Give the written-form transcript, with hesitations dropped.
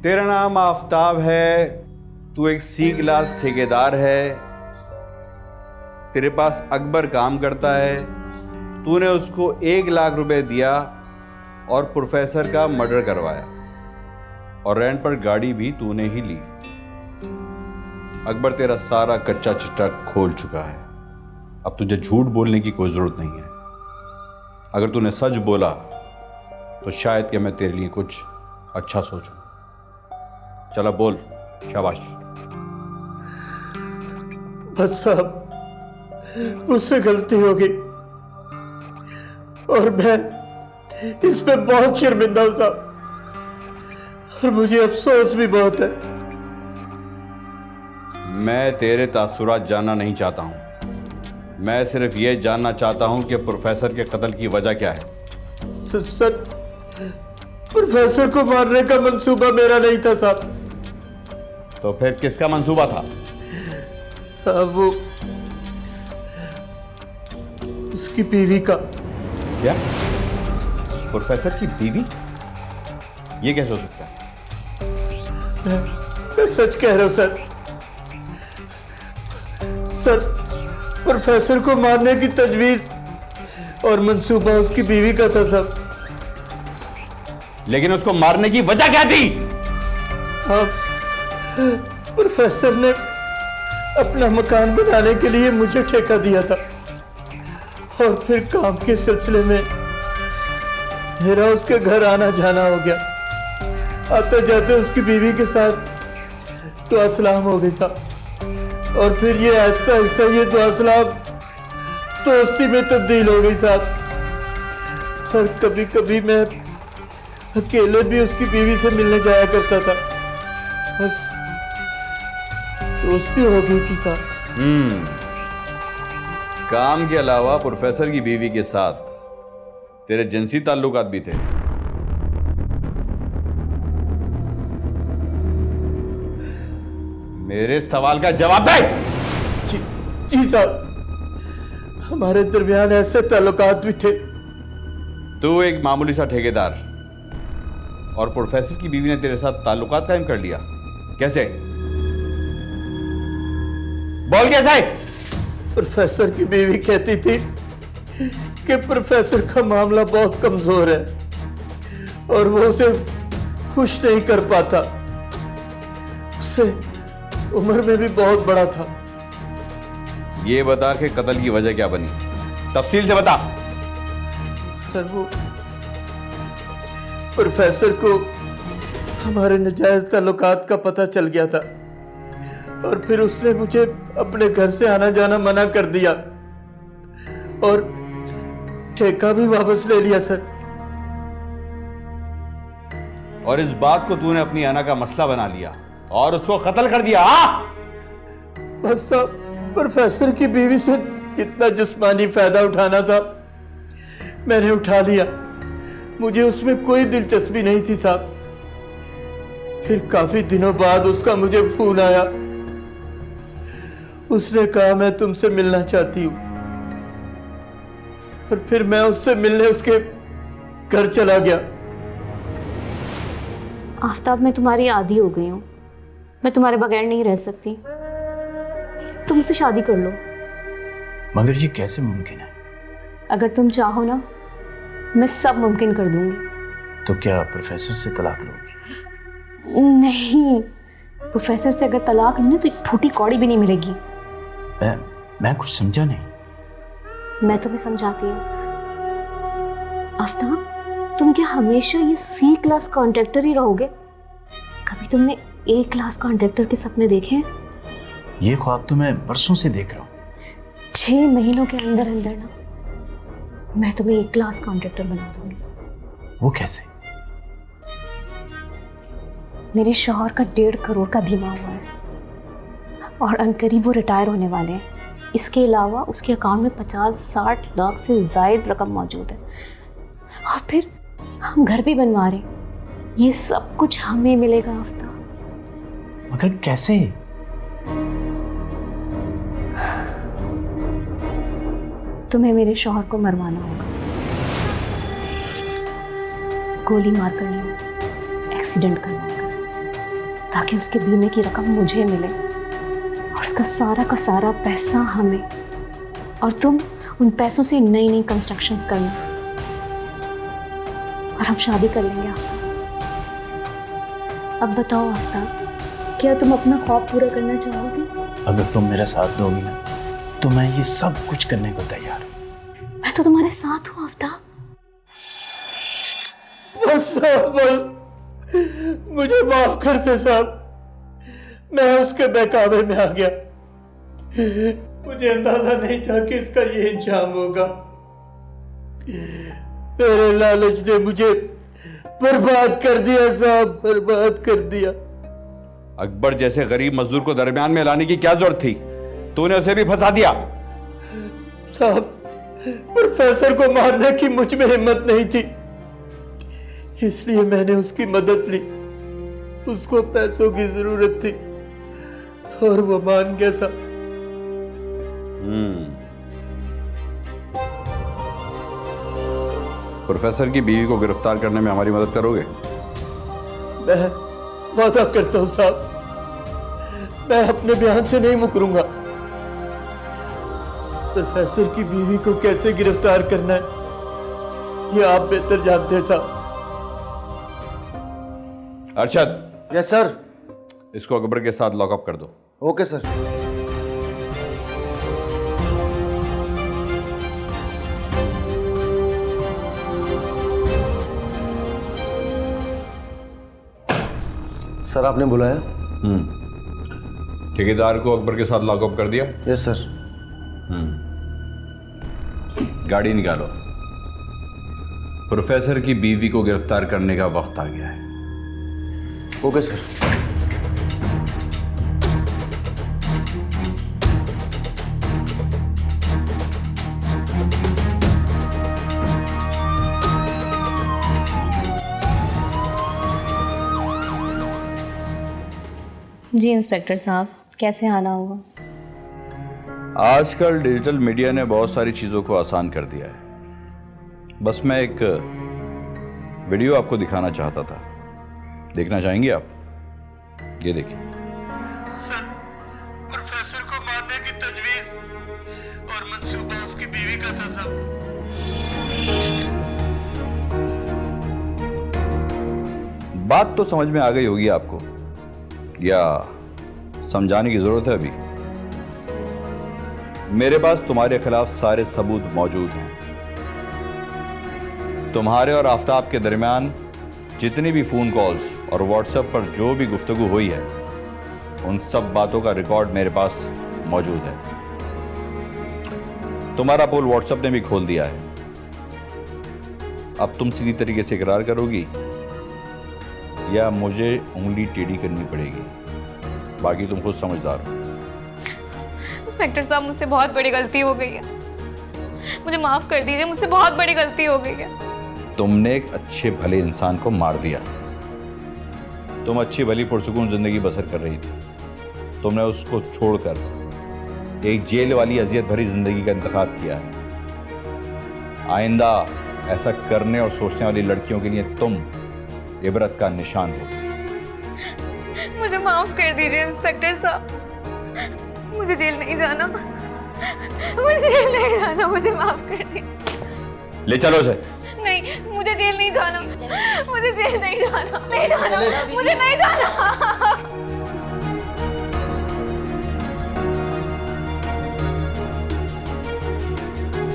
तेरा नाम आफताब है, तू एक सी क्लास ठेकेदार है, तेरे पास अकबर काम करता है, तूने उसको 1 लाख रुपए दिया और प्रोफेसर का मर्डर करवाया और रेंट पर गाड़ी भी तूने ही ली। अकबर तेरा सारा कच्चा चिट्ठा खोल चुका है। अब तुझे झूठ बोलने की कोई जरूरत नहीं है। अगर तूने सच बोला तो शायद कि मैं तेरे लिए कुछ अच्छा सोचूं। चलो बोल, शाबाश। बस साहब, मुझसे गलती हो गई और मैं इस पे बहुत शर्मिंदा हूं साहब, और मुझे अफसोस भी बहुत है। मैं तेरे तासुरात जानना नहीं चाहता हूं। मैं सिर्फ ये जानना चाहता हूं कि प्रोफेसर के कत्ल की वजह क्या है। सर, प्रोफेसर को मारने का मंसूबा मेरा नहीं था साहब। तो फिर किसका मंसूबा था? साहब वो उसकी बीवी का। क्या? प्रोफेसर की बीवी? ये कैसे हो सकता है? मैं सच कह रहा हूं सर। सर, प्रोफेसर को मारने की तजवीज और मंसूबा उसकी बीवी का था साहब। लेकिन उसको मारने की वजह क्या थी? अब प्रोफेसर ने अपना मकान बनाने के लिए मुझे ठेका दिया था और फिर काम के सिलसिले में मेरा उसके घर आना जाना हो गया। आते जाते उसकी बीवी के साथ दुआ सलाम हो गई साहब, और फिर ये आहिस्ता आहिस्ता ये दुआ सलाम दोस्ती में तब्दील हो गई साहब। और कभी कभी मैं अकेले भी उसकी बीवी से मिलने जाया करता था। बस दोस्ती हो गई थी साहब। काम के अलावा प्रोफेसर की बीवी के साथ तेरे जिनसी ताल्लुकात भी थे? मेरे सवाल का जवाब दे। जी साहब, हमारे दरमियान ऐसे ताल्लुकात भी थे। तू एक मामूली सा ठेकेदार और प्रोफेसर की बीवी ने तेरे साथ ताल्लुकात कायम कर लिया? कैसे? बोल कैसे? प्रोफेसर की बीवी कहती थी कि प्रोफेसर का मामला बहुत कमजोर है और वो उसे खुश नहीं कर पाता। उसे उम्र में भी बहुत बड़ा था। ये बता कि कत्ल की वजह क्या बनी, तफसील से बता। सर, वो प्रोफेसर को हमारे नाजायज ताल्लुकात का पता चल गया था और फिर उसने मुझे अपने घर से आना जाना मना कर दिया और ठेका भी वापस ले लिया सर। और इस बात को तूने अपनी अना का मसला बना लिया और उसको कत्ल कर दिया? हाँ? बस साहब, प्रोफेसर की बीवी से जितना जिस्मानी फायदा उठाना था मैंने उठा लिया। मुझे उसमें कोई दिलचस्पी नहीं थी साहब। फिर काफी दिनों बाद उसका मुझे फोन आया। उसने कहा मैं तुमसे मिलना चाहती हूं, और फिर मैं उससे मिलने उसके घर चला गया। आफ्ताब, मैं तुम्हारी आदी हो गई हूँ। मैं तुम्हारे बगैर नहीं रह सकती। तुम मुझसे शादी कर लो। मगर ये कैसे मुमकिन है? अगर तुम चाहो ना, मैं सब मुमकिन कर दूंगी। तो क्या प्रोफेसर से तलाक लोगी? नहीं, प्रोफेसर से अगर तलाक नहीं ना तो एक फूटी कौड़ी भी नहीं मिलेगी। मैं कुछ समझा नहीं। मैं तुम्हें समझाती हूँ। आफ्ताब, तुम क्या हमेशा ये सी क्लास कॉन्ट्रैक्टर ही रहोगे? कभी तुमने ए क्लास कॉन्ट्रैक्टर के सपने देखे हैं? ये ख्वाब तो मैं बरसों से देख रहा हूँ। 6 महीनों के अंदर अंदर ना मैं तुम्हें एक क्लास कॉन्ट्रैक्टर बना दूंगी। वो कैसे? मेरे शौहर का 1.5 करोड़ का बीमा हुआ है और अनकरीब वो रिटायर होने वाले हैं। इसके अलावा उसके अकाउंट में 50-60 लाख से ज़ायद रकम मौजूद है और फिर हम घर भी बनवा रहे हैं। ये सब कुछ हमें मिलेगा आफ्ताब। मगर कैसे? तुम्हें मेरे शौहर को मरवाना होगा। गोली मार कर नहीं, एक्सीडेंट करवाकर। ताकि उसके बीमे की रकम मुझे मिले और उसका सारा का सारा पैसा हमें, और तुम उन पैसों से नई नई कंस्ट्रक्शंस करना और हम शादी कर लेंगे आफ्ताब। अब बताओ आफ्ताब, क्या तुम अपना ख्वाब पूरा करना चाहोगे? अगर तुम मेरा साथ दोगी ना तो मैं ये सब कुछ करने को तैयार हूँ। मैं तो तुम्हारे साथ हूँ आफ्ताब। बस साहब, बस मुझे माफ कर दे साहब, मैं उसके बहकावे में आ गया। मुझे अंदाजा नहीं था कि इसका ये अंजाम होगा। मेरे लालच ने मुझे बर्बाद कर दिया साहब, बर्बाद कर दिया। अकबर जैसे गरीब मजदूर को दरमियान में लाने की क्या जरूरत थी? तूने उसे भी फंसा दिया। साहब, प्रोफेसर को मारने की मुझ में हिम्मत नहीं थी, इसलिए मैंने उसकी मदद ली। उसको पैसों की जरूरत थी और वो मान गया साहब। प्रोफेसर की बीवी को गिरफ्तार करने में हमारी मदद करोगे? मैं वादा करता हूं साहब, मैं अपने बयान से नहीं मुकरूंगा। प्रोफेसर की बीवी को कैसे गिरफ्तार करना है ये आप बेहतर जानते हैं साहब। Arshad, yes sir. इसको अकबर के साथ लॉकअप कर दो। Okay sir. सर आपने बुलाया? ठेकेदार को अकबर के साथ लॉकअप कर दिया? Yes sir. गाड़ी निकालो। प्रोफेसर की बीवी को गिरफ्तार करने का वक्त आ गया है। Okay sir. जी इंस्पेक्टर साहब, कैसे आना होगा? आजकल डिजिटल मीडिया ने बहुत सारी चीज़ों को आसान कर दिया है। बस मैं एक वीडियो आपको दिखाना चाहता था, देखना चाहेंगे आप? ये देखिए। सर, प्रोफेसर को मारने की तजवीज और मंसूबा उसकी बीवी का था साहब। बात तो समझ में आ गई होगी आपको, या समझाने की जरूरत है अभी? मेरे पास तुम्हारे खिलाफ सारे सबूत मौजूद हैं। तुम्हारे और आफ्ताब के दरमियान जितनी भी फोन कॉल्स और व्हाट्सएप पर जो भी गुफ्तगू हुई है, उन सब बातों का रिकॉर्ड मेरे पास मौजूद है। तुम्हारा पोल व्हाट्सएप ने भी खोल दिया है। अब तुम सीधी तरीके से इकरार करोगी या मुझे उंगली टेढ़ी करनी पड़ेगी? बाकी तुम खुद समझदार हो। इंस्पेक्टर साहब, मुझसे बहुत बड़ी गलती हो गई है, मुझे माफ कर दीजिए, मुझसे बहुत बड़ी गलती हो गई है। तुमने एक अच्छे भले इंसान को मार दिया। तुम अच्छी भली पुरसुकून जिंदगी बसर कर रही थी, तुमने उसको छोड़कर एक जेल वाली अजियत भरी जिंदगी का इंतखाब किया है। आइंदा ऐसा करने और सोचने वाली लड़कियों के लिए तुम इबरत का निशान हो। मुझे माफ कर दीजिए इंस्पेक्टर साहब, मुझे जेल नहीं जाना, मुझे जेल नहीं जाना, मुझे माफ कर दीजिए। ले चलो उसे। नहीं, मुझे जेल नहीं जाना, मुझे जेल नहीं जाना, नहीं जाना, मुझे नहीं जाना।